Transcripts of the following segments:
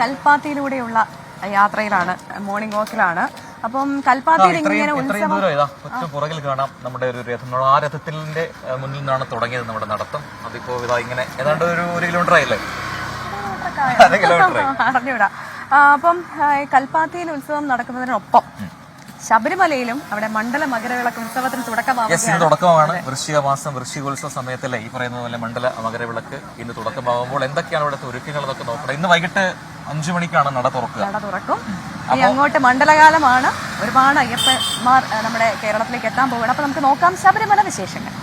കൽപ്പാത്തിയിലൂടെയുള്ള യാത്രയിലാണ്, മോർണിംഗ് വാക്കിലാണ്. അപ്പം കൽപ്പാത്തിയിൽ ഇങ്ങനെ പുറകിൽ കാണാം നമ്മുടെ ഒരു രഥം. ആ രഥത്തിന്റെ മുന്നിൽ നിന്നാണ് തുടങ്ങിയത് നമ്മുടെ നടത്തം. അതിപ്പോ ഇങ്ങനെ ഏതാണ്ട് ഒരു കിലോമീറ്റർ ആയില്ലേ? അറിഞ്ഞൂടാ. അപ്പം കൽപ്പാത്തിയിൽ ഉത്സവം നടക്കുന്നതിനൊപ്പം ശബരിമലയിലും അവിടെ മണ്ഡല മകരവിളക്ക് ഉത്സവത്തിന് തുടക്കമാണ്. വൃശ്ചിക മാസം വൃശ്ചികോത്സവ സമയത്തല്ലേ ഈ പറയുന്ന പോലെ മണ്ഡല മകരവിളക്ക് ഇന്ന് തുടക്കമാകുമ്പോൾ എന്തൊക്കെയാണ് ഇവിടുത്തെ ഒരുക്കങ്ങൾ എന്നൊക്കെ നോക്കണം. ഇന്ന് വൈകിട്ട് 5 മണിക്കാണ് നട തുറക്കും. ഇനി അങ്ങോട്ട് മണ്ഡലകാലമാണ്. ഒരുപാട് അയ്യപ്പന്മാർ നമ്മുടെ കേരളത്തിലേക്ക് എത്താൻ പോവുകയാണ്. അപ്പൊ നമുക്ക് നോക്കാം ശബരിമല വിശേഷങ്ങൾ.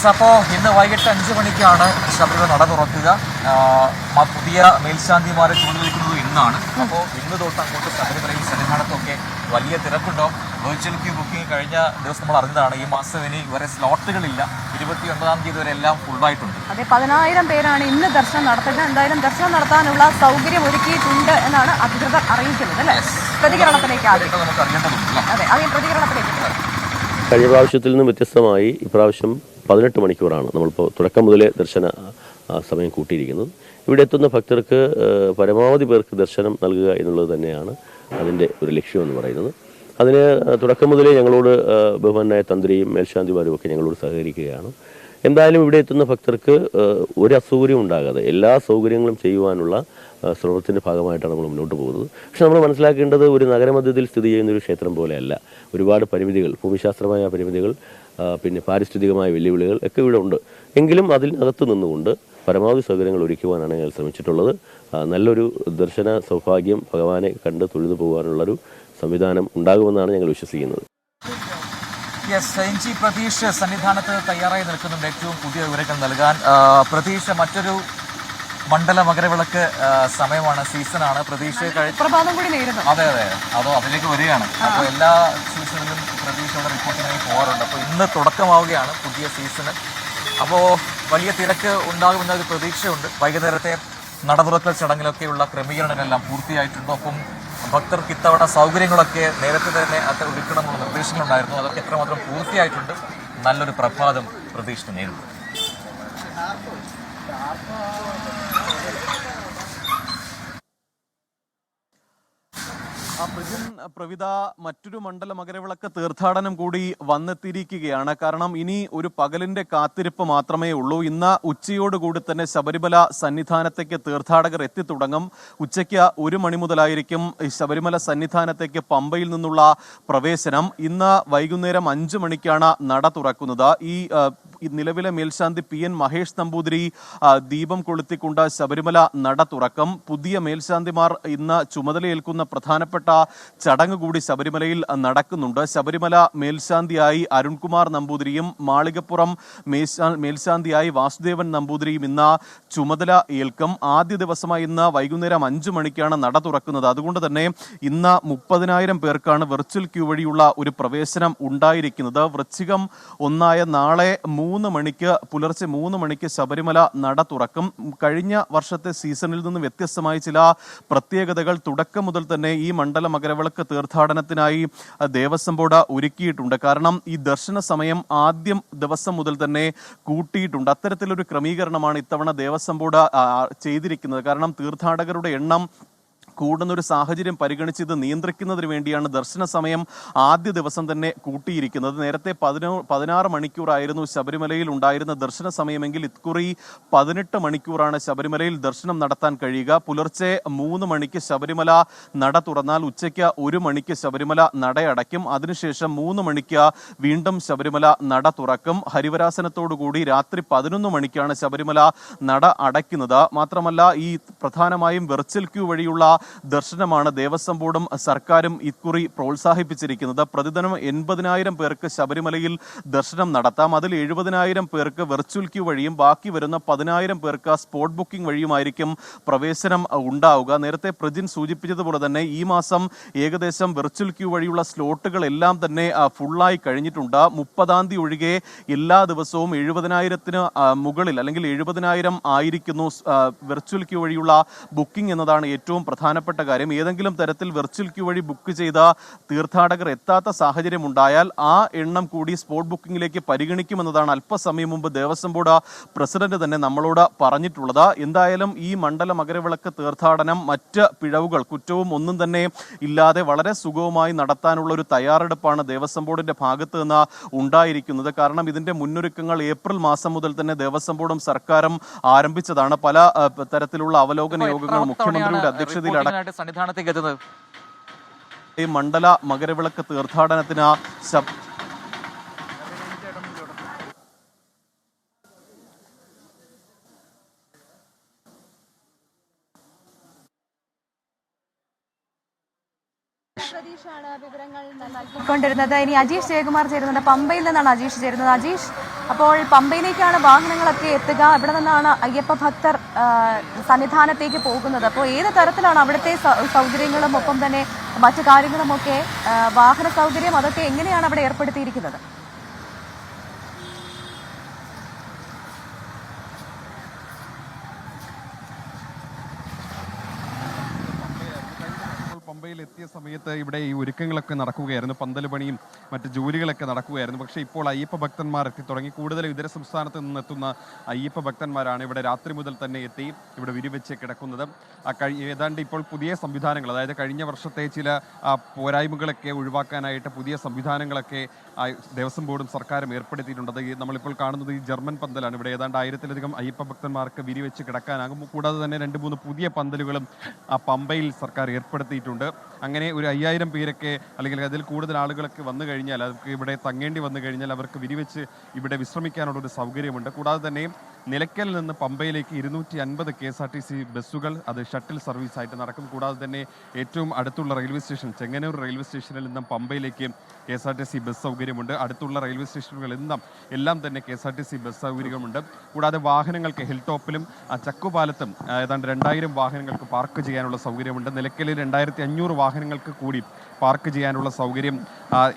അപ്പോൾ ഇന്ന് വൈകിട്ട് 5 മണിക്കാണ് ശബരിമല നട തുറക്കുക. പുതിയ മേൽശാന്തിമാരെ ചൂണ്ടിരിക്കുന്നത് ഇന്നാണ്. അപ്പോൾ ഇന്ന് തൊട്ട് അങ്ങോട്ട് ശബരിമലയിൽ സന്നിധാനത്തൊക്കെ വലിയ തിരക്കുണ്ടാവും. വെർച്വൽ ക്യൂ ബുക്കിംഗ് കഴിഞ്ഞ ദിവസം നമ്മൾ അറിഞ്ഞതാണ്. ഈ മാസം ഇനി വരെ സ്ലോട്ടുകളില്ല. 29-ാം തീയതി വരെ എല്ലാം ഫുള്ളായിട്ടുണ്ട്. അതെ, 10,000 പേരാണ് ഇന്ന് ദർശനം നടത്തുന്നത്. എന്തായാലും ദർശനം നടത്താനുള്ള സൗകര്യം ഒരുക്കിയിട്ടുണ്ട് എന്നാണ് അധികൃതർ അറിയിക്കുന്നത്. അല്ലേ? പ്രതികരണത്തിലേക്ക് നമുക്ക് അറിയേണ്ടതുണ്ട്. അതെ, ആദ്യം പ്രതികരണത്തിലേക്ക്. കഴിഞ്ഞ പ്രാവശ്യത്തിൽ നിന്നും വ്യത്യസ്തമായി ഇപ്രാവശ്യം 18 മണിക്കൂറാണ് നമ്മളിപ്പോൾ തുടക്കം മുതലേ ദർശന സമയം കൂട്ടിയിരിക്കുന്നത്. ഇവിടെ എത്തുന്ന ഭക്തർക്ക് പരമാവധി പേർക്ക് ദർശനം നൽകുക എന്നുള്ളത് തന്നെയാണ് അതിൻ്റെ ഒരു ലക്ഷ്യമെന്ന് പറയുന്നത്. അതിന് തുടക്കം മുതലേ ഞങ്ങളോട് ബഹുമാനായ തന്ത്രിയും മേൽശാന്തിമാരും ഒക്കെ ഞങ്ങളോട് സഹകരിക്കുകയാണ്. എന്തായാലും ഇവിടെ എത്തുന്ന ഭക്തർക്ക് ഒരു അസൗകര്യം ഉണ്ടാകാതെ എല്ലാ സൗകര്യങ്ങളും ചെയ്യുവാനുള്ള ശ്രമത്തിൻ്റെ ഭാഗമായിട്ടാണ് നമ്മൾ മുന്നോട്ട് പോകുന്നത്. പക്ഷെ നമ്മൾ മനസ്സിലാക്കേണ്ടത് ഒരു നഗരമധ്യത്തിൽ സ്ഥിതി ചെയ്യുന്ന ഒരു ക്ഷേത്രം പോലെയല്ല. ഒരുപാട് പരിമിതികൾ, ഭൂമിശാസ്ത്രമായ പരിമിതികൾ, പിന്നെ പാരിസ്ഥിതികമായ വെല്ലുവിളികൾ ഒക്കെ ഇവിടെ ഉണ്ട്. എങ്കിലും അതിനകത്ത് നിന്നുകൊണ്ട് പരമാവധി സൗകര്യങ്ങൾ ഒരുക്കുവാനാണ് ഞങ്ങൾ ശ്രമിച്ചിട്ടുള്ളത്. നല്ലൊരു ദർശന സൗഭാഗ്യം ഭഗവാനെ കണ്ട് തൊഴുതു പോകാനുള്ളൊരു സംവിധാനം ഉണ്ടാകുമെന്നാണ് ഞങ്ങൾ വിശ്വസിക്കുന്നത്. പ്രതീക്ഷ സന്നിധാനത്ത് തയ്യാറായി നിൽക്കുന്നുണ്ട് ഏറ്റവും പുതിയ വിവരങ്ങൾ നൽകാൻ. പ്രതീക്ഷ മറ്റൊരു മണ്ഡല മകരവിളക്ക് സമയമാണ്, സീസണാണ്. പ്രതീക്ഷ അതെ അതോ അതിലേക്ക് വരികയാണ്. അപ്പോൾ എല്ലാ സീസണിലും പ്രതീക്ഷയുടെ റിപ്പോർട്ടിനായി പോകാറുണ്ട്. അപ്പോൾ ഇന്ന് തുടക്കമാവുകയാണ് പുതിയ സീസണ്. അപ്പോൾ വലിയ തിരക്ക് ഉണ്ടാകുമെന്നൊരു പ്രതീക്ഷയുണ്ട്. വൈകുന്നേരത്തെ നടതുറക്കൽ ചടങ്ങിലൊക്കെയുള്ള ക്രമീകരണങ്ങളെല്ലാം പൂർത്തിയായിട്ടുണ്ട്. ഒപ്പം ഭക്തർക്ക് ഇത്തവണ സൗകര്യങ്ങളൊക്കെ നേരത്തെ തന്നെ അത് ഒരുക്കണമെന്നുള്ള നിർദ്ദേശങ്ങളുണ്ടായിരുന്നു. അതൊക്കെ എത്രമാത്രം പൂർത്തിയായിട്ടുണ്ട്. നല്ലൊരു പ്രഭാതം പ്രതീക്ഷ നേരിടും. പ്രവിത, മറ്റൊരു മണ്ഡല മകരവിളക്ക് തീർത്ഥാടനം കൂടി വന്നെത്തിയിരിക്കുകയാണ്. കാരണം ഇനി ഒരു പകലിന്റെ കാത്തിരിപ്പ് മാത്രമേ ഉള്ളൂ. ഇന്ന് ഉച്ചയോടുകൂടി തന്നെ ശബരിമല സന്നിധാനത്തേക്ക് തീർത്ഥാടകർ എത്തിത്തുടങ്ങും. ഉച്ചയ്ക്ക് 1 മണി മുതലായിരിക്കും ശബരിമല സന്നിധാനത്തേക്ക് പമ്പയിൽ നിന്നുള്ള പ്രവേശനം. ഇന്ന് വൈകുന്നേരം 5 മണിക്കാണ് നട തുറക്കുന്നത്. ഈ നിലവിലെ മേൽശാന്തി PN മഹേഷ് നമ്പൂതിരി ദീപം കൊളുത്തിക്കൊണ്ട് ശബരിമല നട തുറക്കും. പുതിയ മേൽശാന്തിമാർ ഇന്ന് ചുമതലയേൽക്കുന്ന പ്രധാനപ്പെട്ട ചടങ്ങ് കൂടി ശബരിമലയിൽ നടക്കുന്നുണ്ട്. ശബരിമല മേൽശാന്തിയായി അരുൺകുമാർ നമ്പൂതിരിയും മാളികപ്പുറം മേൽശാന്തിയായി വാസുദേവൻ നമ്പൂതിരിയും ഇന്ന് ചുമതല ഏൽക്കും. ആദ്യ ദിവസമായി ഇന്ന് വൈകുന്നേരം 5 മണിക്കാണ് നട തുറക്കുന്നത്. അതുകൊണ്ട് തന്നെ ഇന്ന് 30,000 പേർക്കാണ് വെർച്വൽ ക്യൂ വഴിയുള്ള ഒരു പ്രവേശനം ഉണ്ടായിരിക്കുന്നത്. വൃശ്ചികം 1 നാളെ 3 മണിക്ക് പുലർച്ചെ 3 മണിക്ക് ശബരിമല നട തുറക്കും. കഴിഞ്ഞ വർഷത്തെ സീസണിൽ നിന്ന് വ്യത്യസ്തമായി ചില പ്രത്യേകതകൾ തുടക്കം മുതൽ തന്നെ ഈ മണ്ഡല മകരവിളക്ക് തീർത്ഥാടനത്തിനായി ദേവസ്വം ബോർഡ് ഒരുക്കിയിട്ടുണ്ട്. കാരണം ഈ ദർശന സമയം ആദ്യം ദിവസം മുതൽ തന്നെ കൂട്ടിയിട്ടുണ്ട്. അത്തരത്തിലൊരു ക്രമീകരണമാണ് ഇത്തവണ ദേവസ്വം ബോർഡ് ചെയ്തിരിക്കുന്നത്. കാരണം തീർത്ഥാടകരുടെ എണ്ണം കൂടുന്നൊരു സാഹചര്യം പരിഗണിച്ച് ഇത് നിയന്ത്രിക്കുന്നതിന് വേണ്ടിയാണ് ദർശന സമയം ആദ്യ ദിവസം തന്നെ കൂട്ടിയിരിക്കുന്നത്. നേരത്തെ 16 മണിക്കൂറായിരുന്നു ശബരിമലയിൽ ഉണ്ടായിരുന്ന ദർശന സമയമെങ്കിൽ ഇക്കുറി 18 മണിക്കൂറാണ് ശബരിമലയിൽ ദർശനം നടത്താൻ കഴിയുക. പുലർച്ചെ 3 മണിക്ക് ശബരിമല നട തുറന്നാൽ ഉച്ചയ്ക്ക് 1 മണിക്ക് ശബരിമല നടയടയ്ക്കും. അതിനുശേഷം 3 മണിക്ക് വീണ്ടും ശബരിമല നട തുറക്കും. ഹരിവരാസനത്തോടുകൂടി രാത്രി 11 മണിക്കാണ് ശബരിമല നട അടയ്ക്കുന്നത്. മാത്രമല്ല ഈ പ്രധാനമായും വെർച്വൽ ക്യൂ വഴിയുള്ള ദർശനമാണ് ദേവസ്വം ബോർഡും സർക്കാരും ഇക്കുറി പ്രോത്സാഹിപ്പിച്ചിരിക്കുന്നത്. പ്രതിദിനം 80,000 പേർക്ക് ശബരിമലയിൽ ദർശനം നടത്താം. അതിൽ 70,000 പേർക്ക് വെർച്വൽ ക്യൂ വഴിയും ബാക്കി വരുന്ന 10,000 പേർക്ക് സ്പോട്ട് ബുക്കിംഗ് വഴിയുമായിരിക്കും പ്രവേശനം ഉണ്ടാവുക. നേരത്തെ പ്രജിൻ സൂചിപ്പിച്ചതുപോലെ തന്നെ ഈ മാസം ഏകദേശം വെർച്വൽ ക്യൂ വഴിയുള്ള സ്ലോട്ടുകൾ എല്ലാം തന്നെ ഫുള്ളായി കഴിഞ്ഞിട്ടുണ്ട്. 30-ാം തീയതി ഒഴികെ എല്ലാ ദിവസവും 70,000-ന് മുകളിൽ അല്ലെങ്കിൽ 70,000 ആയിരിക്കുന്നു വെർച്വൽ ക്യൂ വഴിയുള്ള ബുക്കിംഗ് എന്നതാണ് ഏറ്റവും പ്രധാനപ്പെട്ട പ്രധാനപ്പെട്ട കാര്യം. ഏതെങ്കിലും തരത്തിൽ വെർച്വൽ ക്യൂ വഴി ബുക്ക് ചെയ്ത തീർത്ഥാടകർ എത്താത്ത സാഹചര്യം ഉണ്ടായാൽ ആ എണ്ണം കൂടി സ്പോട്ട് ബുക്കിംഗിലേക്ക് പരിഗണിക്കുമെന്നതാണ് അല്പസമയം മുമ്പ് ദേവസ്വം ബോർഡ് പ്രസിഡന്റ് തന്നെ നമ്മളോട് പറഞ്ഞിട്ടുള്ളത്. എന്തായാലും ഈ മണ്ഡല മകരവിളക്ക് തീർത്ഥാടനം മറ്റ് പിഴവുകൾ കുറ്റവും ഒന്നും തന്നെ ഇല്ലാതെ വളരെ സുഗമമായി നടത്താനുള്ള ഒരു തയ്യാറെടുപ്പാണ് ദേവസ്വം ബോർഡിന്റെ ഭാഗത്ത് നിന്ന് ഉണ്ടായിരിക്കുന്നത്. കാരണം ഇതിന്റെ മുന്നൊരുക്കങ്ങൾ ഏപ്രിൽ മാസം മുതൽ തന്നെ ദേവസ്വം ബോർഡും സർക്കാരും ആരംഭിച്ചതാണ്. പല തരത്തിലുള്ള അവലോകന യോഗങ്ങൾ മുഖ്യമന്ത്രിയുടെ അധ്യക്ഷതയിൽ സന്നിധാനത്തേക്ക് എത്തുന്നത്. ഈ മണ്ഡല മകരവിളക്ക് തീർത്ഥാടനത്തിന് വിവരങ്ങൾ നൽകിക്കൊണ്ടിരുന്നത്. ഇനി അജീഷ് ജയകുമാർ ചേരുന്നുണ്ട്. പമ്പയിൽ നിന്നാണ് അജീഷ് ചേരുന്നത്. അജീഷ്, അപ്പോൾ പമ്പയിലേക്കാണ് വാഹനങ്ങളൊക്കെ എത്തുക. ഇവിടെ നിന്നാണ് അയ്യപ്പ ഭക്തർ സന്നിധാനത്തേക്ക് പോകുന്നത്. അപ്പോൾ ഏത് തരത്തിലാണ് അവിടുത്തെ സൗകര്യങ്ങളും ഒപ്പം തന്നെ മറ്റു കാര്യങ്ങളുമൊക്കെ, വാഹന സൗകര്യം അതൊക്കെ എങ്ങനെയാണ് അവിടെ ഏർപ്പെടുത്തിയിരിക്കുന്നത്? പമ്പയിൽ എത്തിയ സമയത്ത് ഇവിടെ ഈ ഒരുക്കങ്ങളൊക്കെ നടക്കുകയായിരുന്നു, പന്തൽ പണിയും മറ്റ് ജോലികളൊക്കെ നടക്കുകയായിരുന്നു. പക്ഷേ ഇപ്പോൾ അയ്യപ്പ ഭക്തന്മാർ എത്തി തുടങ്ങി. കൂടുതൽ ഇതര സംസ്ഥാനത്ത് നിന്നെത്തുന്ന അയ്യപ്പ ഭക്തന്മാരാണ് ഇവിടെ രാത്രി മുതൽ തന്നെ എത്തി ഇവിടെ വിരിവെച്ച് കിടക്കുന്നത്. ഏതാണ്ട് ഇപ്പോൾ പുതിയ സംവിധാനങ്ങൾ, അതായത് കഴിഞ്ഞ വർഷത്തെ ചില പോരായ്മകളൊക്കെ ഒഴിവാക്കാനായിട്ട് പുതിയ സംവിധാനങ്ങളൊക്കെ ദേവസ്വം ബോർഡും സർക്കാരും ഏർപ്പെടുത്തിയിട്ടുണ്ട്. അത് നമ്മളിപ്പോൾ കാണുന്നത് ഈ ജർമ്മൻ പന്തലാണ്. ഇവിടെ ഏതാണ്ട് 1000-ലധികം അയ്യപ്പ ഭക്തന്മാർക്ക് വിരിവെച്ച് കിടക്കാനാകും. കൂടാതെ തന്നെ 2-3 പുതിയ പന്തലുകളും പമ്പയിൽ സർക്കാർ ഏർപ്പെടുത്തിയിട്ടുണ്ട്. അങ്ങനെ ഒരു 5000 പേരൊക്കെ അല്ലെങ്കിൽ അതിൽ കൂടുതൽ ആളുകളൊക്കെ വന്നു കഴിഞ്ഞാൽ, അവർക്ക് ഇവിടെ തങ്ങേണ്ടി വന്നു കഴിഞ്ഞാൽ അവർക്ക് വിരിവെച്ച് ഇവിടെ വിശ്രമിക്കാനുള്ള ഒരു സൗകര്യമുണ്ട്. കൂടാതെ തന്നെ നിലയ്ക്കലിൽ നിന്ന് പമ്പയിലേക്ക് 250 KSRTC ബസ്സുകൾ അത് ഷട്ടിൽ സർവീസായിട്ട് നടക്കും. കൂടാതെ തന്നെ ഏറ്റവും അടുത്തുള്ള റെയിൽവേ സ്റ്റേഷൻ ചെങ്ങന്നൂർ റെയിൽവേ സ്റ്റേഷനിൽ നിന്നും പമ്പയിലേക്ക് KSRTC ബസ് സൗകര്യമുണ്ട്. അടുത്തുള്ള റെയിൽവേ സ്റ്റേഷനുകളിൽ നിന്നും എല്ലാം തന്നെ KSRTC ബസ് സൗകര്യമുണ്ട്. കൂടാതെ വാഹനങ്ങൾക്ക് ഹിൽ ടോപ്പിലും ചക്കുപാലത്തും ഏതാണ്ട് 2000 വാഹനങ്ങൾക്ക് പാർക്ക് ചെയ്യാനുള്ള സൗകര്യമുണ്ട്. നിലയ്ക്കലിൽ 2500 വാഹനങ്ങൾക്ക് കൂടി പാർക്ക് ചെയ്യാനുള്ള സൗകര്യം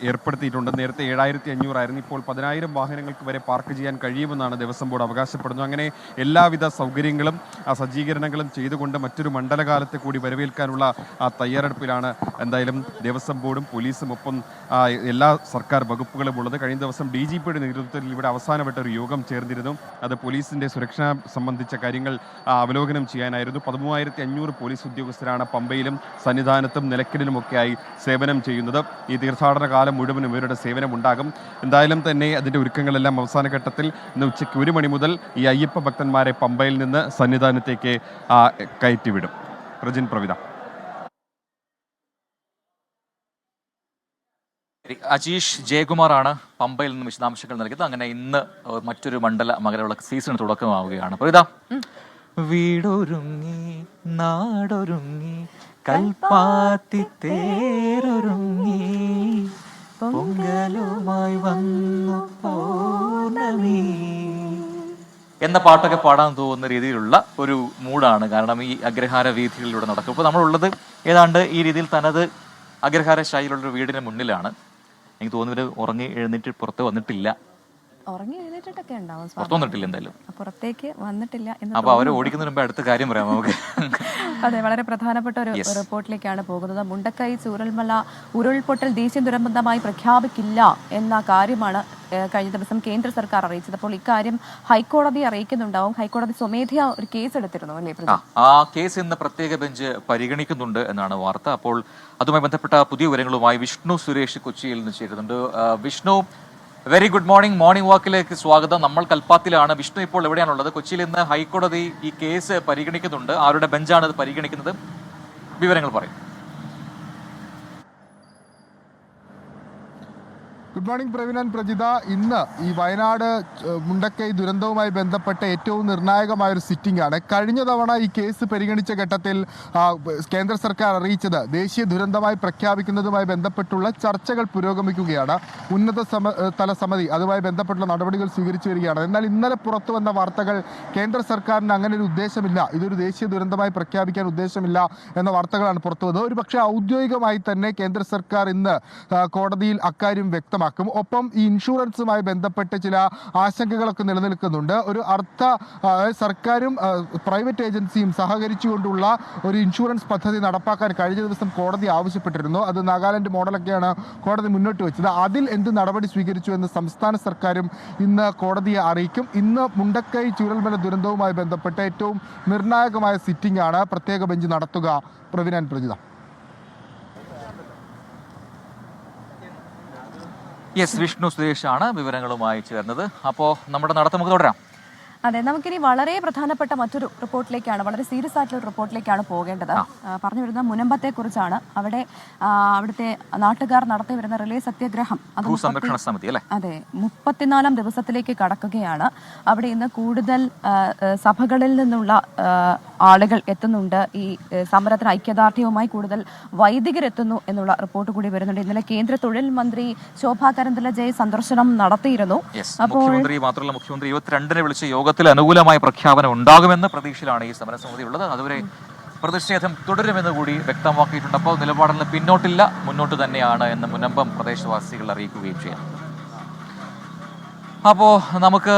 ഏർപ്പെടുത്തിയിട്ടുണ്ട്. നേരത്തെ 7500 ആയിരുന്നു, ഇപ്പോൾ 10000 വാഹനങ്ങൾക്ക് വരെ പാർക്ക് ചെയ്യാൻ കഴിയുമെന്നാണ് ദേവസ്വം ബോർഡ് അവകാശപ്പെടുന്നത്. അങ്ങനെ എല്ലാവിധ സൗകര്യങ്ങളും സജ്ജീകരണങ്ങളും ചെയ്തുകൊണ്ട് മറ്റൊരു മണ്ഡലകാലത്തെ കൂടി വരവേൽക്കാനുള്ള തയ്യാറെടുപ്പിലാണ് എന്തായാലും ദേവസ്വം ബോർഡും പോലീസും ഒപ്പം എല്ലാ സർക്കാർ വകുപ്പുകളും ഉള്ളത്. കഴിഞ്ഞ ദിവസം DGPയുടെ നേതൃത്വത്തിൽ ഇവിടെ അവസാനവട്ട ഒരു യോഗം ചേർന്നിരുന്നു. അത് പോലീസിന്റെ സുരക്ഷ സംബന്ധിച്ച കാര്യങ്ങൾ അവലോകനം ചെയ്യാനായിരുന്നു. 13500 പോലീസ് ഉദ്യോഗസ്ഥരാണ് പമ്പയിലും സന്നിധാനത്തും നിലയ്ക്കലിലുമൊക്കെയായി സേവനം ചെയ്യുന്നത്. ഈ തീർത്ഥാടന കാലം മുഴുവനും ഇവരുടെ സേവനം ഉണ്ടാകും. എന്തായാലും തന്നെ അതിൻ്റെ ഒരുക്കങ്ങളെല്ലാം അവസാന ഘട്ടത്തിൽ ഇന്ന് ഉച്ചയ്ക്ക് 1 മണി മുതൽ ഈ അയ്യപ്പ ഭക്തന്മാരെ പമ്പയിൽ നിന്ന് സന്നിധാനത്തേക്ക് കയറ്റിവിടും. പ്രജിൻ പ്രവിത. അജീഷ് ജയകുമാറാണ് പമ്പയിൽ നിന്ന് വിശദാംശങ്ങൾ നൽകിയത്. അങ്ങനെ ഇന്ന് മറ്റൊരു മണ്ഡല മകരവിളക്ക് സീസൺ തുടക്കമാവുകയാണ്. പ്രവിത, വീടൊരുങ്ങി നാടൊരുങ്ങി കൽപ്പാത്തി തേരൊരുങ്ങി പൊങ്കലുമായി വന്നു പൗർണമി എന്ന പാട്ടൊക്കെ പാടാൻ തോന്നുന്ന രീതിയിലുള്ള ഒരു മൂഡാണ്. കാരണം ഈ അഗ്രഹാര വീഥികളിലൂടെ നടക്കും. ഇപ്പോൾ നമ്മളുള്ളത് ഏതാണ്ട് ഈ രീതിയിൽ തനത് അഗ്രഹാര ശൈലിയുള്ളൊരു വീടിന് മുന്നിലാണ്. എനിക്ക് തോന്നുന്നത് ഉറങ്ങി എഴുന്നേറ്റ് പുറത്ത് വന്നിട്ടില്ല. ഉറങ്ങി എഴുന്നേറ്റിട്ടൊക്കെ ഉണ്ടാവും, പുറത്തു വന്നിട്ടില്ല, എന്തായാലും പുറത്തേക്ക് വന്നിട്ടില്ല. അപ്പൊ അവരെ ഓടിക്കുന്നതിന് മുമ്പ് അടുത്ത കാര്യം പറയാം നമുക്ക്. അതെ, വളരെ പ്രധാനപ്പെട്ട ഒരു റിപ്പോർട്ടിലേക്കാണ് പോകുന്നത്. മുണ്ടക്കൈ ചൂരൽമല ഉരുൾപൊട്ടൽ ദേശീയ ദുരന്തമായി പ്രഖ്യാപിക്കില്ല എന്ന കാര്യമാണ് കഴിഞ്ഞ ദിവസം കേന്ദ്ര സർക്കാർ അറിയിച്ചത്. അപ്പോൾ ഇക്കാര്യം ഹൈക്കോടതിയെ അറിയിക്കുന്നുണ്ടാവും. ഹൈക്കോടതി സ്വമേധയാ ഒരു കേസ് എടുത്തിരുന്നു അല്ലേ? ആ കേസ് ഇന്ന് പ്രത്യേക ബെഞ്ച് പരിഗണിക്കുന്നുണ്ട് എന്നാണ് വാർത്ത. അപ്പോൾ അതുമായി ബന്ധപ്പെട്ട പുതിയ വിവരങ്ങളുമായി വിഷ്ണു സുരേഷ് കൊച്ചിയിൽ നിന്ന് ചേരുന്നുണ്ട്. Vishnu, very good morning. Morning വാക്കിലേക്ക് സ്വാഗതം. നമ്മൾ കൽപ്പാത്തിലാണ്. വിഷ്ണു ഇപ്പോൾ എവിടെയാണുള്ളത്? കൊച്ചിയിൽ ഇന്ന് ഹൈക്കോടതി ഈ കേസ് പരിഗണിക്കുന്നുണ്ട്. ആരുടെ ബെഞ്ചാണ് ഇത് പരിഗണിക്കുന്നത്? വിവരങ്ങൾ പറയും. Good morning Praveen, Prajitha. ഇന്ന് ഈ വയനാട് മുണ്ടക്കൈ ദുരന്തവുമായി ബന്ധപ്പെട്ട ഏറ്റവും നിർണായകമായൊരു സിറ്റിംഗ് ആണ്. കഴിഞ്ഞ തവണ ഈ കേസ് പരിഗണിച്ച ഘട്ടത്തിൽ കേന്ദ്ര സർക്കാർ അറിയിച്ചത് ദേശീയ ദുരന്തമായി പ്രഖ്യാപിക്കുന്നതുമായി ബന്ധപ്പെട്ടുള്ള ചർച്ചകൾ പുരോഗമിക്കുകയാണ്. ഉന്നത തല സമിതി അതുമായി ബന്ധപ്പെട്ടുള്ള നടപടികൾ സ്വീകരിച്ചു വരികയാണ്. എന്നാൽ ഇന്നലെ പുറത്തു വന്ന വാർത്തകൾ കേന്ദ്ര സർക്കാരിന് അങ്ങനെ ഒരു ഉദ്ദേശമില്ല, ഇതൊരു ദേശീയ ദുരന്തമായി പ്രഖ്യാപിക്കാൻ ഉദ്ദേശമില്ല എന്ന വാർത്തകളാണ് പുറത്തു വന്നത്. ഒരു പക്ഷേ ഔദ്യോഗികമായി തന്നെ കേന്ദ്ര സർക്കാർ ഇന്ന് കോടതിയിൽ അക്കാര്യം വ്യക്തമാക്കി. വ്യക്തമാക്കും. ഒപ്പം ഈ ഇൻഷുറൻസുമായി ബന്ധപ്പെട്ട് ചില ആശങ്കകളൊക്കെ നിലനിൽക്കുന്നുണ്ട്. ഒരു സർക്കാരും പ്രൈവറ്റ് ഏജൻസിയും സഹകരിച്ചുകൊണ്ടുള്ള ഒരു ഇൻഷുറൻസ് പദ്ധതി നടപ്പാക്കാൻ കഴിഞ്ഞ ദിവസം കോടതി ആവശ്യപ്പെട്ടിരുന്നു. അത് നാഗാലാൻഡ് മോഡലൊക്കെയാണ് കോടതി മുന്നോട്ട് വെച്ചത്. അതിൽ എന്ത് നടപടി സ്വീകരിച്ചു എന്ന് സംസ്ഥാന സർക്കാരും ഇന്ന് കോടതിയെ അറിയിക്കും. ഇന്ന് മുണ്ടക്കൈ ചൂരൽമല ദുരന്തവുമായി ബന്ധപ്പെട്ട് ഏറ്റവും നിർണായകമായ സിറ്റിംഗ് ആണ് പ്രത്യേക ബെഞ്ച് നടത്തുക. പ്രവീൺ ആൻഡ് പ്രജിത. യെസ്, വിഷ്ണു സുരേഷാണ് വിവരങ്ങളുമായി ചേർന്നത്. അപ്പോൾ നമ്മുടെ നടത്തം നമുക്ക് തുടരാം. അതെ, നമുക്കിനി വളരെ പ്രധാനപ്പെട്ട മറ്റൊരു റിപ്പോർട്ടിലേക്കാണ്, വളരെ സീരിയസ് ആയിട്ടുള്ള ഒരു റിപ്പോർട്ടിലേക്കാണ് പോകേണ്ടത്. പറഞ്ഞു വരുന്ന മുനമ്പത്തെ കുറിച്ചാണ്. അവിടുത്തെ നാട്ടുകാർ നടത്തി വരുന്ന റിലേ സത്യാഗ്രഹം അത് ഭൂസംരക്ഷണ സമിതി അല്ലേ? അതെ, 34-ാം ദിവസത്തിലേക്ക് കടക്കുകയാണ്. അവിടെ ഇന്ന് കൂടുതൽ സഭകളിൽ നിന്നുള്ള ആളുകൾ എത്തുന്നുണ്ട്. ഈ സമരത്തിന് ഐക്യദാർഢ്യവുമായി കൂടുതൽ വൈദികരെത്തുന്നു എന്നുള്ള റിപ്പോർട്ട് കൂടി വരുന്നുണ്ട്. ഇന്നലെ കേന്ദ്ര തൊഴിൽ മന്ത്രി ശോഭാ കരന്ദലജെ സന്ദർശനം നടത്തിയിരുന്നു. മുഖ്യമന്ത്രി മാത്രമല്ല, മുഖ്യമന്ത്രി 22-ന് വിളിച്ച യോഗത്തിൽ അനുകൂലമായ പ്രഖ്യാപനം ഉണ്ടാകുമെന്ന് പ്രതീക്ഷയിലാണ് ഈ സമരസമിതി ഉള്ളത്. അതുവരെ പ്രതിഷേധം തുടരുമെന്ന് കൂടി വ്യക്തമാക്കിയിട്ടുണ്ട്. അപ്പോൾ നിലപാടിൽ നിന്ന് പിന്നോട്ടില്ല, മുന്നോട്ട് തന്നെയാണ് എന്ന് മുനമ്പം പ്രദേശവാസികൾ അറിയിക്കുകയും ചെയ്യാം. അപ്പോൾ നമുക്ക്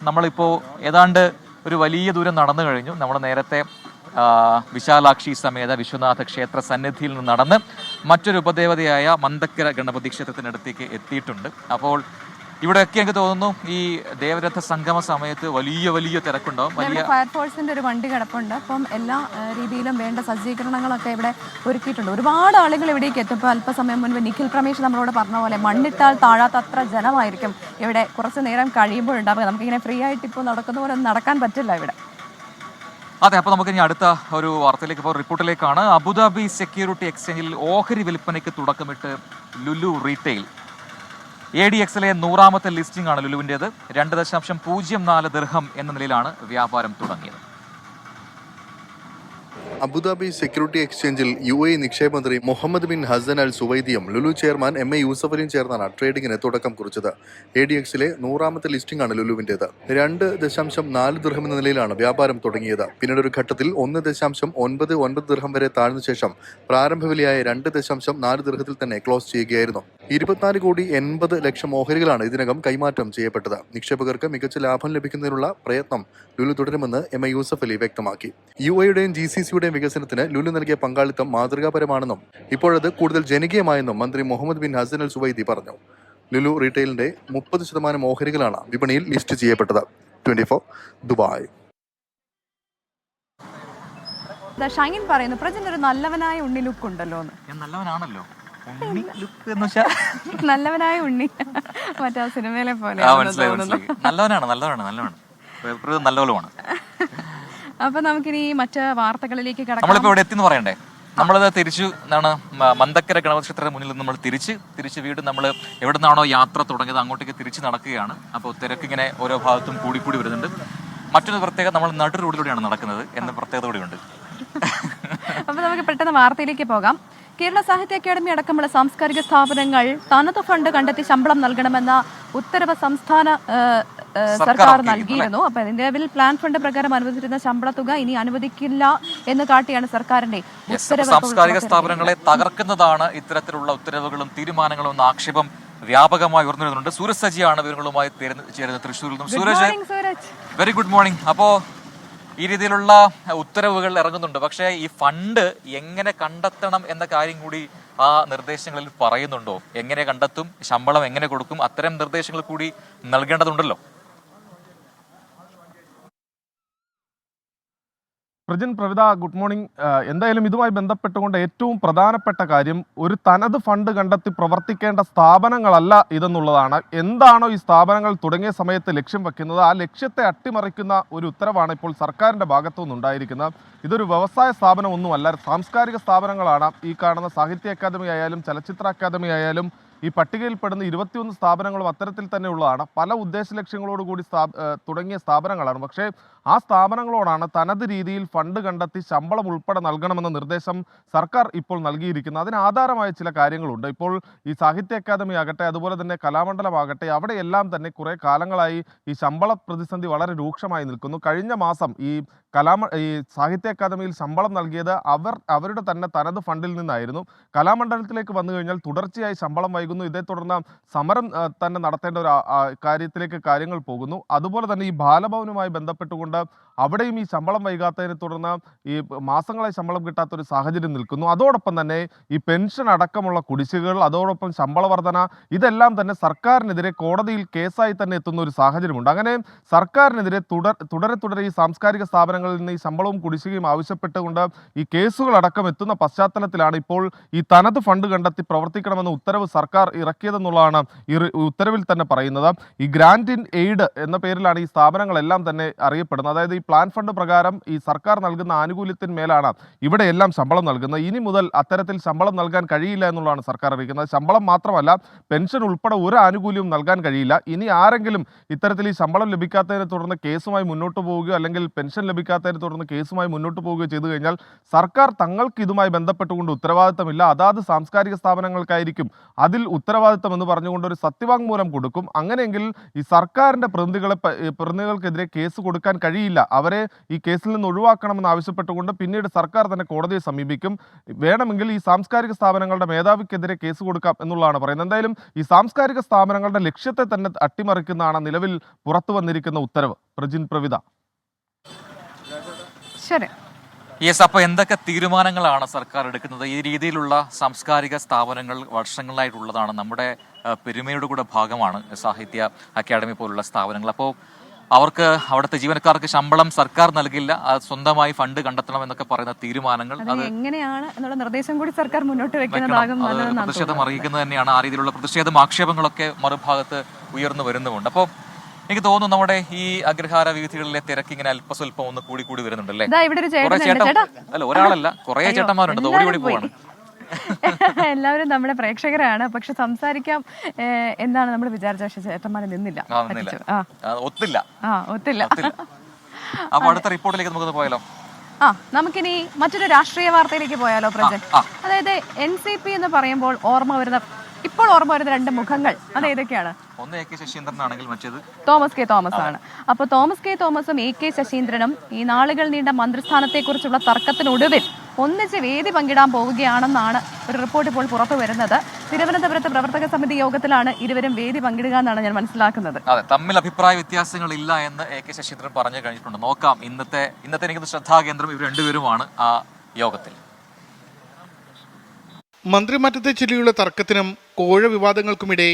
നമ്മളിപ്പോൾ ഏതാണ്ട് ഒരു വലിയ ദൂരം നടന്നു കഴിഞ്ഞു. നമ്മൾ നേരത്തെ വിശാലാക്ഷി സമേത വിശ്വനാഥ ക്ഷേത്ര സന്നിധിയിൽ നിന്ന് നടന്ന് മറ്റൊരു ഉപദേവതയായ മന്ദക്കര ഗണപതി ക്ഷേത്രത്തിനടുത്തേക്ക് എത്തിയിട്ടുണ്ട്. അപ്പോൾ ഇവിടെയൊക്കെ എനിക്ക് തോന്നുന്നു ഈ ദേവരഥ സംഗമ സമയത്ത് വലിയ തിരക്കുണ്ടാവും. ഫയർഫോഴ്സിന്റെ ഒരു വണ്ടി കിടപ്പുണ്ട്. അപ്പം എല്ലാ രീതിയിലും വേണ്ട സജ്ജീകരണങ്ങളൊക്കെ ഇവിടെ ഒരുക്കിയിട്ടുണ്ട്. ഒരുപാട് ആളുകൾ ഇവിടേക്ക് എത്തും. ഇപ്പോൾ അല്പസമയം മുൻപ് നിഖിൽ പ്രമേഷ് നമ്മളോട് പറഞ്ഞ പോലെ മണ്ണിട്ടാൽ താഴാത്തത്ര ജനമായിരിക്കും ഇവിടെ കുറച്ച് നേരം കഴിയുമ്പോഴുണ്ടാവുക. നമുക്കിങ്ങനെ ഫ്രീ ആയിട്ട് ഇപ്പോൾ നടക്കുന്ന പോലെ ഒന്നും നടക്കാൻ പറ്റില്ല ഇവിടെ. അതെ, അപ്പോൾ നമുക്ക് ഇനി അടുത്ത ഒരു വാർത്തയിലേക്ക് റിപ്പോർട്ടിലേക്കാണ്. അബുദാബി സെക്യൂരിറ്റി എക്സ്ചേഞ്ചിൽ ഓഹരി വിൽപ്പനയ്ക്ക് തുടക്കമിട്ട് ലുലു റീറ്റെയിൽ. ADXലെ 100ാമത്തെ ലിസ്റ്റിംഗ് ആണ് ലുലുവിൻ്റേത്. 2.04 ദിർഹം എന്ന നിലയിലാണ് വ്യാപാരം തുടങ്ങിയത്. അബുദാബി സെക്യൂരിറ്റി എക്സ്ചേഞ്ചിൽ UAE നിക്ഷേപ മന്ത്രി മുഹമ്മദ് ബിൻ ഹസൻ അൽ സുവൈദിയും ലുലു ചെയർമാൻ MA യൂസഫലിയും ചേർന്നാണ് ട്രേഡിംഗിന് തുടക്കം കുറിച്ചത്. ADXലെ 100ാമത്തെ ലിസ്റ്റിംഗ് ആണ് ലുലുവിൻ്റേത്. 2.4 ദിർഹം എന്ന നിലയിലാണ് വ്യാപാരം തുടങ്ങിയത്. പിന്നീട് ഒരു ഘട്ടത്തിൽ 1.99 ദിർഹം വരെ താഴ്ന്ന ശേഷം പ്രാരംഭ വിലയായ 2.4 ദിർഹത്തിൽ തന്നെ ക്ലോസ് ചെയ്യുകയായിരുന്നു. 24,80,00,000 ഓഹരികളാണ് ഇതിനകം കൈമാറ്റം ചെയ്യപ്പെട്ടത്. നിക്ഷേപകർക്ക് മികച്ച ലാഭം ലഭിക്കുന്നതിനുള്ള പ്രയത്നം ലുലു തുടരുമെന്ന് MA യൂസഫ് അലി വ്യക്തമാക്കി. UAEയുടെയും GCCയുടെയും വികസനത്തിന് ലുലു നൽകിയ പങ്കാളിത്തം മാതൃകാപരമാണെന്നും ഇപ്പോഴത് കൂടുതൽ ജനകീയമായെന്നും മന്ത്രി മുഹമ്മദ് ബിൻ ഹസൻ അൽ സുവൈദി പറഞ്ഞു. ലുലു റീറ്റെയിലിന്റെ 30% ഓഹരികളാണ് വിപണിയിൽ ലിസ്റ്റ് ചെയ്യപ്പെട്ടത്. 24 ദുബായ്. ഷൈൻ പറയുന്നു പ്രജൻ ഒരു നല്ലവനായ ഉണ്ണി ലുക്ക് ഉണ്ടല്ലോ. നല്ലവനാണല്ലോ, നല്ലവനായ ഉണ്ണി, മറ്റേ സിനിമയിലെ പോലെ നല്ലവനാണ്. അപ്പൊ നമുക്കിനി മറ്റ് വാർത്തകളിലേക്ക് കടക്കാം. നമ്മളിപ്പോ ഇവിടെ എത്തിന്ന് പറയണ്ടേ? നമ്മളത് തിരിച്ചു മന്ദക്കര ഗണപതി ക്ഷേത്രത്തിന് മുന്നിൽ നിന്ന് നമ്മൾ തിരിച്ച് വീണ്ടും നമ്മൾ എവിടെ നിന്നാണോ യാത്ര തുടങ്ങിയത് അങ്ങോട്ടേക്ക് തിരിച്ച് നടക്കുകയാണ്. അപ്പോൾ തിരക്കിങ്ങനെ ഓരോ ഭാഗത്തും കൂടി വരുന്നുണ്ട്. മറ്റൊരു പ്രത്യേകത, നമ്മൾ നടു റോഡിലൂടെയാണ് നടക്കുന്നത് എന്ന പ്രത്യേകത കൂടിയുണ്ട്. അപ്പൊ നമുക്ക് പെട്ടെന്ന് വാർത്തയിലേക്ക് പോകാം. കേരള സാഹിത്യ അക്കാദമി അടക്കമുള്ള സാംസ്കാരിക സ്ഥാപനങ്ങൾ തനത് ഫണ്ട് കണ്ടെത്തി ശമ്പളം നൽകണമെന്ന ഉത്തരവ് സംസ്ഥാന സർക്കാർ നൽകിയിരുന്നു. അപ്പൊ നിലവിൽ പ്ലാൻ ഫണ്ട് പ്രകാരം അനുവദിച്ചിരുന്ന ശമ്പള തുക ഇനി അനുവദിക്കില്ല എന്ന് കാട്ടിയാണ് സർക്കാരിന്റെ ഉത്തരവ്. സാംസ്കാരിക സ്ഥാപനങ്ങളെ തകർക്കുന്നതാണ് ഇത്തരത്തിലുള്ള ഉത്തരവുകളും തീരുമാനങ്ങളും എന്ന ആക്ഷേപം വ്യാപകമായി ഉയർന്നു വരുന്നുണ്ട്. സൂരജ് സജിയാണ് വിവരങ്ങളുമായി ചേരുന്നത് തൃശ്ശൂരിൽ നിന്നും. Sooraj, very good morning. അപ്പോ ഈ രീതിയിലുള്ള ഉത്തരവുകൾ ഇറങ്ങുന്നുണ്ട്. പക്ഷേ ഈ ഫണ്ട് എങ്ങനെ കണ്ടെത്തണം എന്ന കാര്യം കൂടി ആ നിർദ്ദേശങ്ങളിൽ പറയുന്നുണ്ടോ? എങ്ങനെ കണ്ടെത്തും, ശമ്പളം എങ്ങനെ കൊടുക്കും, അത്തരം നിർദ്ദേശങ്ങൾ കൂടി നൽകേണ്ടതുണ്ടല്ലോ. Prajin, Pravitha, good morning. എന്തായാലും ഇതുമായി ബന്ധപ്പെട്ടുകൊണ്ട് ഏറ്റവും പ്രധാനപ്പെട്ട കാര്യം ഒരു തനത് ഫണ്ട് കണ്ടെത്തി പ്രവർത്തിക്കേണ്ട സ്ഥാപനങ്ങളല്ല ഇതെന്നുള്ളതാണ്. എന്താണോ ഈ സ്ഥാപനങ്ങൾ തുടങ്ങിയ സമയത്ത് ലക്ഷ്യം വെക്കുന്നത്, ആ ലക്ഷ്യത്തെ അട്ടിമറിക്കുന്ന ഒരു ഉത്തരവാണ് ഇപ്പോൾ സർക്കാരിൻ്റെ ഭാഗത്തു നിന്നുണ്ടായിരിക്കുന്നത്. ഇതൊരു വ്യവസായ സ്ഥാപനമൊന്നുമല്ല, സാംസ്കാരിക സ്ഥാപനങ്ങളാണ്. ഈ കാണുന്ന സാഹിത്യ അക്കാദമി ആയാലും ചലച്ചിത്ര അക്കാദമി ആയാലും ഈ പട്ടികയിൽപ്പെടുന്ന 21 സ്ഥാപനങ്ങളും അത്തരത്തിൽ തന്നെ ഉള്ളതാണ്. പല ഉദ്ദേശ ലക്ഷ്യങ്ങളോടുകൂടി തുടങ്ങിയ സ്ഥാപനങ്ങളാണ്. പക്ഷേ ആ സ്ഥാപനങ്ങളോടാണ് തനത് രീതിയിൽ ഫണ്ട് കണ്ടെത്തി ശമ്പളം ഉൾപ്പെടെ നൽകണമെന്ന നിർദ്ദേശം സർക്കാർ ഇപ്പോൾ നൽകിയിരിക്കുന്നത്. അതിന് ആധാരമായ ചില കാര്യങ്ങളുണ്ട്. ഇപ്പോൾ ഈ സാഹിത്യ അക്കാദമി ആകട്ടെ, അതുപോലെ തന്നെ കലാമണ്ഡലമാകട്ടെ, അവിടെയെല്ലാം തന്നെ കുറേ കാലങ്ങളായി ഈ ശമ്പള പ്രതിസന്ധി വളരെ രൂക്ഷമായി നിൽക്കുന്നു. കഴിഞ്ഞ മാസം ഈ സാഹിത്യ അക്കാദമിയിൽ ശമ്പളം നൽകിയത് അവരുടെ തന്നെ തനത് ഫണ്ടിൽ നിന്നായിരുന്നു. കലാമണ്ഡലത്തിലേക്ക് വന്നു കഴിഞ്ഞാൽ തുടർച്ചയായി ശമ്പളം വൈകുന്നു. ഇതേ തുടർന്ന് സമരം തന്നെ നടത്തേണ്ട ഒരു കാര്യത്തിലേക്ക് കാര്യങ്ങൾ പോകുന്നു. അതുപോലെ തന്നെ ഈ ബാലഭവനുമായി ബന്ധപ്പെട്ടുകൊണ്ട് അവിടെയും ഈ ശമ്പളം വൈകാത്തതിനെ തുടർന്ന് ഈ മാസങ്ങളായി ശമ്പളം കിട്ടാത്തൊരു സാഹചര്യം നിൽക്കുന്നു. അതോടൊപ്പം തന്നെ ഈ പെൻഷൻ അടക്കമുള്ള കുടിശ്ശികകൾ, അതോടൊപ്പം ശമ്പള വർധന, ഇതെല്ലാം തന്നെ സർക്കാരിനെതിരെ കോടതിയിൽ കേസായി തന്നെ എത്തുന്ന ഒരു സാഹചര്യമുണ്ട്. അങ്ങനെ സർക്കാരിനെതിരെ തുടരെ ഈ സാംസ്കാരിക സ്ഥാപനങ്ങളിൽ നിന്ന് ഈ ശമ്പളവും കുടിശ്ശികയും ആവശ്യപ്പെട്ടുകൊണ്ട് ഈ കേസുകൾ അടക്കം എത്തുന്ന പശ്ചാത്തലത്തിലാണ് ഇപ്പോൾ ഈ തനത് ഫണ്ട് കണ്ടെത്തി പ്രവർത്തിക്കണമെന്ന ഉത്തരവ് സർക്കാർ ഇറക്കിയതെന്നുള്ളതാണ് ഈ ഉത്തരവിൽ തന്നെ പറയുന്നത്. ഈ ഗ്രാന്റ് ഇൻ എയ്ഡ് എന്ന പേരിലാണ് ഈ സ്ഥാപനങ്ങളെല്ലാം തന്നെ അറിയപ്പെടുന്നത്. അതായത് ഈ പ്ലാൻ ഫണ്ട് പ്രകാരം ഈ സർക്കാർ നൽകുന്ന ആനുകൂല്യത്തിന്മേലാണ് ഇവിടെയെല്ലാം ശമ്പളം നൽകുന്നത്. ഇനി മുതൽ അത്തരത്തിൽ ശമ്പളം നൽകാൻ കഴിയില്ല എന്നുള്ളതാണ് സർക്കാർ അറിയിക്കുന്നത്. ശമ്പളം മാത്രമല്ല, പെൻഷൻ ഉൾപ്പെടെ ഒരു ആനുകൂല്യവും നൽകാൻ കഴിയില്ല. ഇനി ആരെങ്കിലും ഇത്തരത്തിൽ ഈ ശമ്പളം ലഭിക്കാത്തതിനെ തുടർന്ന് കേസുമായി മുന്നോട്ട് പോവുകയോ അല്ലെങ്കിൽ പെൻഷൻ ലഭിക്കാത്തതിനെ തുടർന്ന് കേസുമായി മുന്നോട്ട് പോവുകയോ ചെയ്തു കഴിഞ്ഞാൽ സർക്കാർ തങ്ങൾക്ക് ഇതുമായി ബന്ധപ്പെട്ടുകൊണ്ട് ഉത്തരവാദിത്തമില്ല, അതാത് സാംസ്കാരിക സ്ഥാപനങ്ങൾക്കായിരിക്കും അതിൽ ഉത്തരവാദിത്തം എന്ന് പറഞ്ഞുകൊണ്ട് ഒരു സത്യവാങ്മൂലം കൊടുക്കും. അങ്ങനെയെങ്കിൽ ഈ സർക്കാരിൻ്റെ പ്രതിനിധികൾക്കെതിരെ കേസ് കൊടുക്കാൻ കഴിയില്ല. അവരെ ഈ കേസിൽ നിന്ന് ഒഴിവാക്കണമെന്ന് ആവശ്യപ്പെട്ടുകൊണ്ട് പിന്നീട് സർക്കാർ തന്നെ കോടതിയെ സമീപിക്കും. വേണമെങ്കിൽ ഈ സാംസ്കാരിക സ്ഥാപനങ്ങളുടെ മേധാവിക്കെതിരെ കേസ് കൊടുക്കാം എന്നുള്ളതാണ് പറയുന്നത്. എന്തായാലും ഈ സാംസ്കാരിക സ്ഥാപനങ്ങളുടെ ലക്ഷ്യത്തെ തന്നെ അട്ടിമറിക്കുന്നതാണ് നിലവിൽ പുറത്തു വന്നിരിക്കുന്ന ഉത്തരവ്. പ്രവിത. ശരി. യെസ്, അപ്പോൾ എന്തൊക്കെ തീരുമാനങ്ങളാണ് സർക്കാർ എടുക്കുന്നത്? ഈ രീതിയിലുള്ള സാംസ്കാരിക സ്ഥാപനങ്ങൾ വർഷങ്ങളായിട്ടുള്ളതാണ്. നമ്മുടെ പെരുമയുടെ കൂടെ ഭാഗമാണ് സാഹിത്യ അക്കാദമി പോലുള്ള സ്ഥാപനങ്ങൾ. അപ്പോൾ അവർക്ക് അവിടുത്തെ ജീവനക്കാർക്ക് ശമ്പളം സർക്കാർ നൽകില്ല, സ്വന്തമായി ഫണ്ട് കണ്ടെത്തണം എന്നൊക്കെ പറയുന്ന തീരുമാനങ്ങൾ അത് എങ്ങനെയാണ് എന്നുള്ള നിർദ്ദേശം കൂടി സർക്കാർ മുന്നോട്ട് വെക്കുന്നതാകും. പ്രതിഷേധം അറിയിക്കുന്നത് തന്നെയാണ്. ആ രീതിയിലുള്ള പ്രതിഷേധം, ആക്ഷേപങ്ങളൊക്കെ മറുഭാഗത്ത് ഉയർന്നു വരുന്നുമുണ്ട്. അപ്പോൾ എനിക്ക് തോന്നുന്നു നമ്മുടെ ഈ അഗ്രഹാര വീഥികളിലെ തിരക്ക് ഇങ്ങനെ അല്പസ്വല്പം ഒന്ന് കൂടി വരുന്നുണ്ടല്ലേ? അല്ല, ഒരാളല്ല, കുറെ ചേട്ടന്മാരുണ്ട്, ഓടി പോവാണ്. എല്ലാവരും നമ്മുടെ പ്രേക്ഷകരാണ്. പക്ഷെ സംസാരിക്കാം എന്നാണ് നമ്മൾ വിചാരിച്ച, പക്ഷെ ചേട്ടന്മാരെ നിന്നില്ല, ഒത്തില്ല. അപ്പൊ അടുത്ത റിപ്പോർട്ടിലേക്ക് നമുക്ക് പോയാലോ? നമുക്കിനി മറ്റൊരു രാഷ്ട്രീയ വാർത്തയിലേക്ക് പോയാലോ പ്രജൻ? അതായത് NCP എന്ന് പറയുമ്പോൾ ഇപ്പോൾ ഓർമ്മ വരുന്ന രണ്ട് മുഖങ്ങൾ അത് ഏതൊക്കെയാണ്? ഒന്ന് AK ശശീന്ദ്രനാണെങ്കിൽ മറ്റേത് തോമസ് കെ തോമസ് ആണ്. അപ്പോൾ തോമസ് കെ തോമസും AK ശശീന്ദ്രനും ഈ നാളുകൾ നീണ്ട മന്ത്രിസ്ഥാനത്തെക്കുറിച്ചുള്ള തർക്കത്തിനൊടുവിൽ ഒന്നിച്ച് വേദി പങ്കിടാൻ പോവുകയാണെന്നാണ് ഒരു റിപ്പോർട്ട് ഇപ്പോൾ പുറത്തു വരുന്നത്. തിരുവനന്തപുരത്ത് പ്രവർത്തക സമിതി യോഗത്തിലാണ് ഇരുവരും വേദി പങ്കിടുക എന്നാണ് ഞാൻ മനസ്സിലാക്കുന്നത്. അതെ, തമ്മിൽ അഭിപ്രായ വ്യത്യാസങ്ങളില്ല എന്ന് AK ശശീന്ദ്രൻ പറഞ്ഞു കഴിഞ്ഞിട്ടുണ്ട്. നോക്കാം, ഇന്നത്തെ എനിക്ക് ശ്രദ്ധാകേന്ദ്രം ഇവർ രണ്ടുപേരുമാണ് ആ യോഗത്തിൽ. മന്ത്രിമാറ്റത്തെ ചൊല്ലിയുള്ള തർക്കത്തിനും കോഴ വിവാദങ്ങൾക്കുമിടെ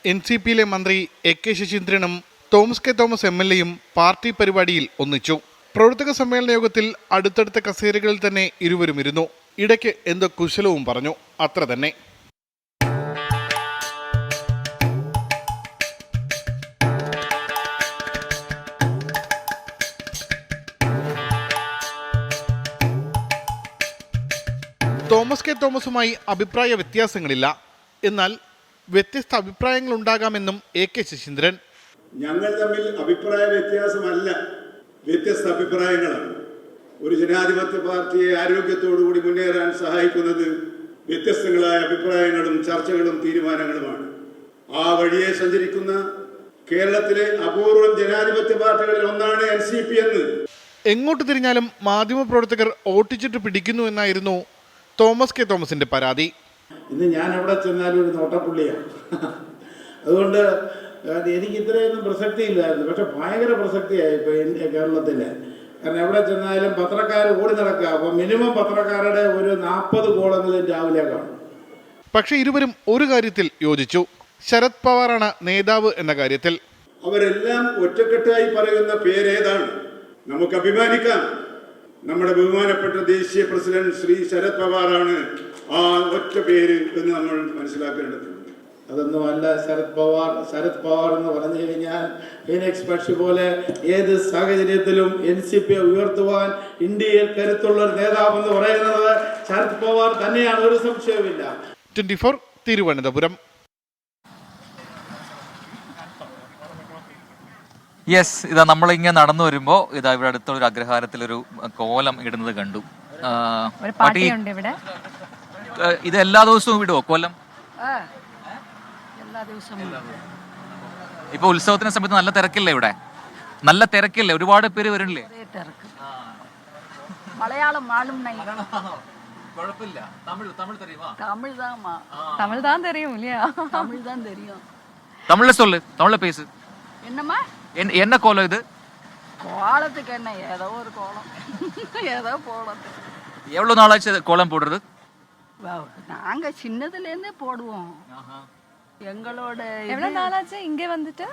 NCPയിലെ മന്ത്രി AK ശശീന്ദ്രനും തോമസ് കെ തോമസ് MLAയും പാർട്ടി പരിപാടിയിൽ ഒന്നിച്ചു. പ്രവർത്തക സമ്മേളന യോഗത്തിൽ അടുത്തടുത്ത കസേരകളിൽ തന്നെ ഇരുവരും ഇരുന്നു. ഇടയ്ക്ക് എന്തോ കുശലവും പറഞ്ഞു, അത്ര തന്നെ. തോമസ് കെ തോമസുമായി അഭിപ്രായ വ്യത്യാസങ്ങളില്ല, എന്നാൽ വ്യത്യസ്ത അഭിപ്രായങ്ങൾ ഉണ്ടാകാമെന്നും AK ശശീന്ദ്രൻ. ഞങ്ങൾ തമ്മിൽ അഭിപ്രായ വ്യത്യാസമല്ല, വ്യത്യസ്ത അഭിപ്രായങ്ങളാണ്. ഒരു ജനാധിപത്യ പാർട്ടിയെ ആരോഗ്യത്തോടുകൂടി മുന്നേറാൻ സഹായിക്കുന്നത് വ്യത്യസ്തങ്ങളായ അഭിപ്രായങ്ങളും ചർച്ചകളും തീരുമാനങ്ങളുമാണ്. ആ വഴിയെ സഞ്ചരിക്കുന്ന കേരളത്തിലെ അപൂർവം ജനാധിപത്യ പാർട്ടികളിൽ ഒന്നാണ് NCP എന്ന്. എങ്ങോട്ട് തിരിഞ്ഞാലും മാധ്യമപ്രവർത്തകർ ഓട്ടിച്ചിട്ട് പിടിക്കുന്നു എന്നായിരുന്നു തോമസ് കെ തോമസിന്റെ പരാതി. ഇന്ന് ഞാൻ എവിടെ ചെന്നാലും ഒരു നോട്ടപ്പുള്ളിയാണ്. അതുകൊണ്ട് എനിക്ക് ഇത്രയൊന്നും പ്രസക്തിയില്ലായിരുന്നു. പക്ഷെ ഭയങ്കര പ്രസക്തിയായി ഇപ്പോൾ കേരളത്തില്. കാരണം എവിടെ ചെന്നാലും പത്രക്കാർ ഓടി നടക്കുക. അപ്പോൾ മിനിമം പത്രക്കാരുടെ ഒരു 40 കോളെങ്കിലും രാവിലെ കാണും. പക്ഷെ ഇരുവരും ഒരു കാര്യത്തിൽ യോജിച്ചു. ശരത് പവാറാണ് നേതാവ് എന്ന കാര്യത്തിൽ. അവരെല്ലാം ഒറ്റക്കെട്ടായി പറയുന്ന പേരേതാണ്? നമുക്ക് അഭിമാനിക്കാം. നമ്മുടെ ബഹുമാനപ്പെട്ട ദേശീയ പ്രസിഡന്റ് ശ്രീ ശരത് പവാറാണ് ആ ഒറ്റ പേര് എന്ന് നമ്മൾ മനസ്സിലാക്കേണ്ടതുണ്ട്. അതൊന്നുമല്ല ശരത് പവാർ എന്ന് പറഞ്ഞു കഴിഞ്ഞാൽ ഫീനിക്സ് പക്ഷി പോലെ ഏത് സാഹചര്യത്തിലും NCP ഉയർത്തുവാൻ ഇന്ത്യയിൽ കരുത്തുള്ള ഒരു നേതാവ് എന്ന് പറയുന്നത് ശരത് പവാർ തന്നെയാണ്, ഒരു സംശയവുമില്ല. 24 തിരുവനന്തപുരം. യെസ്, ഇതാ നമ്മളിങ്ങനെ നടന്നു വരുമ്പോ ഇതാ ഇവിടെ അടുത്തൊരു അഗ്രഹാരത്തിലൊരു കോലം ഇടുന്നത് കണ്ടു. ഒരു പാട്ടിയുണ്ട് ഇവിടെ. ഇത് എല്ലാ ദിവസവും ഇടുവോ കോലം? എല്ലാ ദിവസവും ഇപ്പൊ ഉത്സവത്തിന്റെ സമയത്ത് നല്ല തിരക്കില്ലേ ഇവിടെ? നല്ല തിരക്കില്ലേ? ഒരുപാട് പേര് വരണില്ലേ? മലയാളം മാലും കുഴപ്പമില്ല. തമിഴ് தெரியுமா? தமிழ் தான் தெரியும் இல்லையா? தமிழ் தான் தெரியும். தமிழ்ல சொல்லு, தமிழ்ல பேசு. என்னம்மா? என்ன கோலம் இது? கோலத்துக்கு என்ன, ஏதோ ஒரு கோலம். ஏதோ போடுறதுக்கு. எவ்வளவு நாளாச்சு கோலம் போடுறது? நாங்க சின்னதுல இருந்தே போடுவோம். எங்களோட எவ்வளவு நாளாச்சு இங்க வந்துட்டு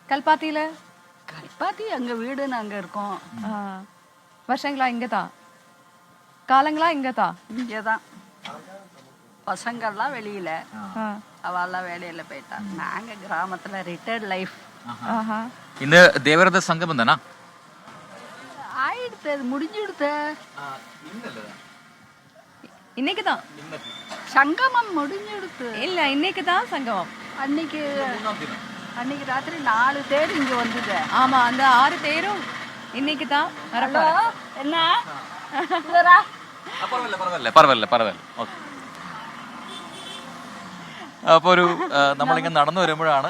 கல்பாத்தியில? கல்பாத்தி எங்க வீடு, நாங்க இருக்கோம். வருஷங்களா இங்கதான்? காலங்களா இங்கதான்? இங்கதான். பசங்கள்லாம் வெளியில, அவெல்லாம் வேலையில போயிட்டா. நாங்க கிராமத்துல ரிட்டையர்ட் லைஃப். ഇന്ന് ദേവരഥ സംഗമം തന്നെ ஆயிடுத்து, அது முடிஞ்சுடுத்து. இன்னைக்கு தான் சங்கமம் முடிஞ்சுடுத்து. இல்ல, இன்னைக்கு தான் சங்கமம். அன்னைக்கு ராத்திரி 4 தேர் இங்க வந்தது. ஆமா, அந்த 6 தேரும் இன்னைக்கு தான் ஹலோ, என்ன പരവല്ല. അപ്പോൾ ഒരു നമ്മളിങ്ങനെ നടന്നു വരുമ്പോഴാണ്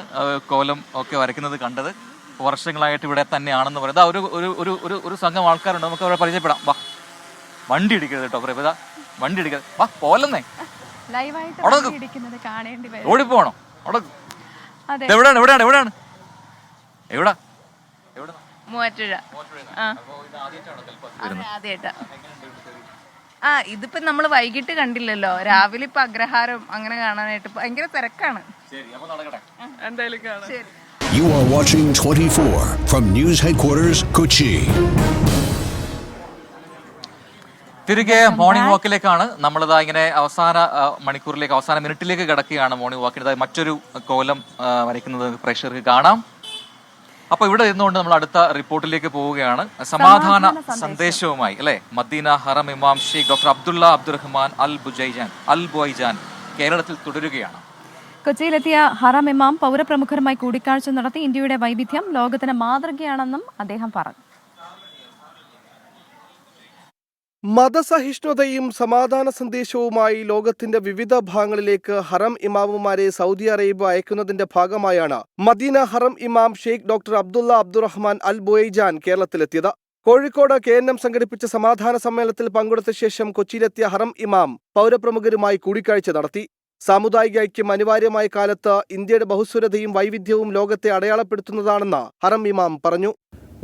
കോലം ഒക്കെ വരയ്ക്കുന്നത് കണ്ടത്. വർഷങ്ങളായിട്ട് ഇവിടെ തന്നെയാണെന്ന് പറയുന്നത്. ഒരു ഒരു ഒരു ഒരു ഒരു സംഘം ആൾക്കാരുണ്ട്, നമുക്ക് അവരെ പരിചയപ്പെടാം. വാ, വണ്ടി ഇടിക്കരുത് കേട്ടോ പ്രഭുത, വണ്ടി ഇടിക്കരുത്. വാ, പോലെന്നേ ഓടിപ്പോണോ? എവിടെയാണ്? മൂവാറ്റുപുഴ. ആദ്യമായിട്ടാ. ഇതിപ്പോ നമ്മള് വൈകിട്ട് കണ്ടില്ലല്ലോ, രാവിലെ ഇപ്പൊ അഗ്രഹാരം അങ്ങനെ കാണാനായിട്ട് ഭയങ്കര തിരക്കാണ്. എന്തായാലും കാണാം. ശരി. You are watching 24 from News Headquarters, Kochi. തിരികെ മോർണിംഗ് വാക്കിലേക്കാണ് നമ്മളിതാ ഇങ്ങനെ അവസാന മണിക്കൂറിലേക്ക്, അവസാന മിനിറ്റിലേക്ക് കിടക്കുകയാണ്. മോർണിംഗ് വാക്കിന് മറ്റൊരു കോലം വരയ്ക്കുന്നത് പ്രേക്ഷകർക്ക് കാണാം. അപ്പൊ ഇവിടെ ഇരുന്നുകൊണ്ട് നമ്മൾ അടുത്ത റിപ്പോർട്ടിലേക്ക് പോവുകയാണ്. സമാധാന സന്ദേശവുമായി അല്ലെ, മദീന ഹറം ഇമാം ഷെയ്ഖ് ഡോക്ടർ അബ്ദുള്ള അബ്ദുറഹ്മാൻ അൽ ബുഐജാൻ കേരളത്തിൽ തുടരുകയാണ്. കൊച്ചിയിലെത്തിയ ഹറം ഇമാം പൗരപ്രമുഖരുമായി കൂടിക്കാഴ്ച നടത്തി. ഇന്ത്യയുടെ വൈവിധ്യം ലോകത്തിന് മാതൃകയാണെന്നും അദ്ദേഹം പറഞ്ഞു. മതസഹിഷ്ണുതയും സമാധാന സന്ദേശവുമായി ലോകത്തിന്റെ വിവിധ ഭാഗങ്ങളിലേക്ക് ഹറം ഇമാമുമാരെ സൗദി അറേബ്യ അയക്കുന്നതിന്റെ ഭാഗമായാണ് മദീന ഹറം ഇമാം ഷെയ്ഖ് ഡോക്ടർ അബ്ദുള്ള അബ്ദുറഹ്മാൻ അൽ ബുഐജാൻ കേരളത്തിലെത്തിയത്. കോഴിക്കോട് KNM സംഘടിപ്പിച്ച സമാധാന സമ്മേളനത്തിൽ പങ്കെടുത്ത ശേഷം കൊച്ചിയിലെത്തിയ ഹറം ഇമാം പൗരപ്രമുഖരുമായി കൂടിക്കാഴ്ച നടത്തി. സാമുദായിക ഐക്യം അനിവാര്യമായ കാലത്ത് ഇന്ത്യയുടെ ബഹുസ്വരതയും വൈവിധ്യവും ലോകത്തെ അടയാളപ്പെടുത്തുന്നതാണെന്ന് ഹറം ഇമാം പറഞ്ഞു.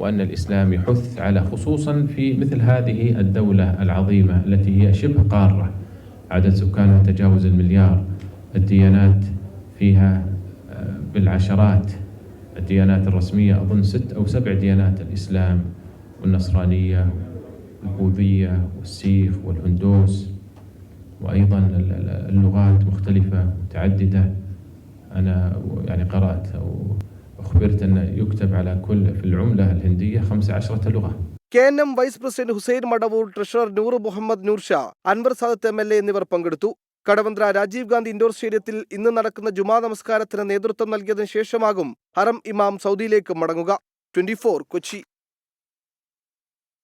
وأن الإسلام يحث على خصوصا في مثل هذه الدولة العظيمة التي هي شبه قارة عدد سكانها تجاوز 1 مليار، الديانات فيها بالعشرات، الديانات الرسمية أظن 6 أو 7 ديانات، الإسلام والنصرانية والبوذية والسيخ والهندوس، وأيضا اللغات مختلفة متعددة. أنا يعني قرأت أو أخبرت أن يكتب على كل في العملة الهندية 15 لغة. KNM vice president Hussain Madavoor, treasurer Noor Muhammad Noorsha, Anwar Sadath MLA എന്നിവർ പങ്കെടുത്തു. കടവന്ത്ര രാജീവ് ഗാന്ധി ഇൻഡോർ സ്റ്റേഡിയത്തിൽ ഇന്ന് നടക്കുന്ന ജുമാ നമസ്കാരത്തിന് നേതൃത്വം നൽകിയതിനു ശേഷമാകും ഹറം ഇമാം സൗദിയിലേക്ക് മടങ്ങുക. 24 കൊച്ചി.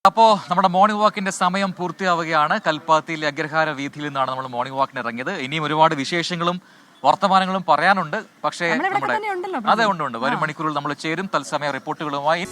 അപ്പോൾ നമ്മുടെ മോർണിംഗ് വാക്കിന്റെ സമയം പൂർത്തിയാവുകയാണ്. കൽപ്പാത്തിയിലെ അഗ്രഹാര വീഥിയിൽ നിന്നാണ് നമ്മൾ മോർണിംഗ് വാക്കിന് ഇറങ്ങിയത്. ഇനിയും ഒരുപാട് വിശേഷങ്ങളും വർത്തമാനങ്ങളും പറയാനുണ്ട്. പക്ഷേ നമ്മുടെ അതെ ഉണ്ട്. വരും മണിക്കൂറിൽ നമ്മൾ ചേരും തത്സമയ റിപ്പോർട്ടുകളുമായി.